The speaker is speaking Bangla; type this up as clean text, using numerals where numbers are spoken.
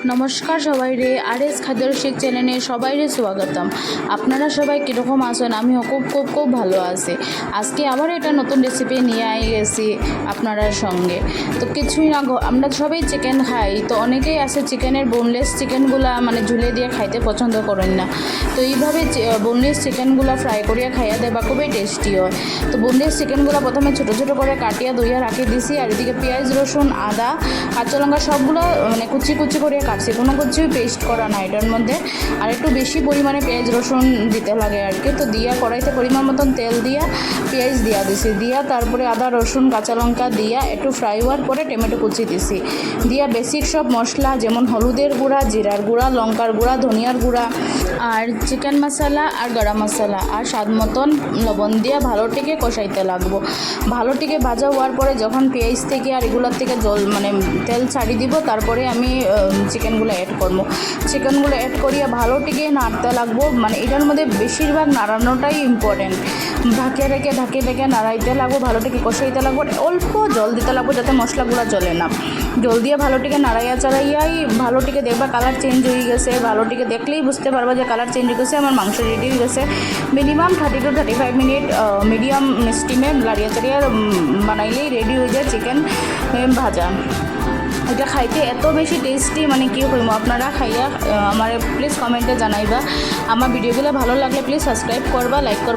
নমস্কার সবাই রে আরএস খাদ্যরসিক চ্যানেলে সবাই রে স্বাগতম। আপনারা সবাই কীরকম আছেন? আমিও খুব ভালো আছি। আজকে আবার একটা নতুন রেসিপি নিয়ে গেছি আপনার সঙ্গে। তো কিছুই না, আমরা সবাই চিকেন খাই, তো অনেকেই আছে চিকেনের বোনলেস চিকেনগুলা মানে ঝুলে দিয়ে খাইতে পছন্দ করেন না। তো এইভাবে বোনলেস চিকেনগুলো ফ্রাই করিয়া খাইয়া দেবা খুবই টেস্টি হয়। তো বোনলেস চিকেনগুলো প্রথমে ছোটো ছোটো করে কাটিয়া ধুইয়া রাখি দিছি, আর এদিকে পেঁয়াজ রসুন আদা কাঁচা লঙ্কা সবগুলো মানে কুচি কুচি করে কাটছি, কোনো কিছুই পেস্ট করা না এটার মধ্যে। আর একটু বেশি পরিমাণে পেঁয়াজ রসুন দিতে লাগে আর কি। তো দিয়া কড়াইতে পরিমাণ মতন তেল দিয়া পেঁয়াজ দিয়া দিছি, দিয়া তারপরে আদা রসুন কাঁচা লঙ্কা দিয়া একটু ফ্রাই হওয়ার পরে টমেটো কুচি দিছি, দিয়া বেসিক সব মশলা যেমন হলুদের গুঁড়া, জিরার গুঁড়া, লঙ্কার গুঁড়া, ধনিয়ার গুঁড়া আর চিকেন মশলা আর গরম মশলা আর স্বাদ মতন লবণ দিয়া ভালোটিকে কষাইতে লাগবো। ভালোটিকে ভাজা হওয়ার পরে যখন পেঁয়াজ থেকে আর এগুলোর থেকে জল মানে তেল ছাড়ি দিব, তারপরে আমি চিকেনগুলো অ্যাড করবো। চিকেনগুলো অ্যাড করিয়া ভালোটিকে নাড়তে লাগবো, মানে এটার মধ্যে বেশিরভাগ নাড়ানোটাই ইম্পর্টেন্ট। ঢাকে ঢেকে নাড়াইতে লাগবো, ভালোটিকে কষাইতে লাগবো, অল্প জল দিতে লাগবো যাতে মশলাগুলো জ্বলে না। জল দিয়ে ভালোটিকে নাড়াইয়া চাড়াইয়াই ভালোটিকে দেখবা কালার চেঞ্জ হয়ে গেছে। ভালোটিকে দেখলেই বুঝতে পারবা যে কালার চেঞ্জ হয়ে গেছে, আমার মাংস রেডি হয়ে গেছে। মিনিমাম 30 to 35 মিনিট মিডিয়াম স্টিমে লাড়িয়া চাড়িয়া বানাইলেই রেডি হয়ে যায় চিকেন ভাজা। এটা খাইতে এত বেশি টেস্টি, মানে কী হইব আপনারা খাইয়া আমার প্লিজ কমেন্টে জানাইবা। আমার ভিডিওগুলো ভালো লাগলে প্লিজ সাবস্ক্রাইব করবা, লাইক করবা।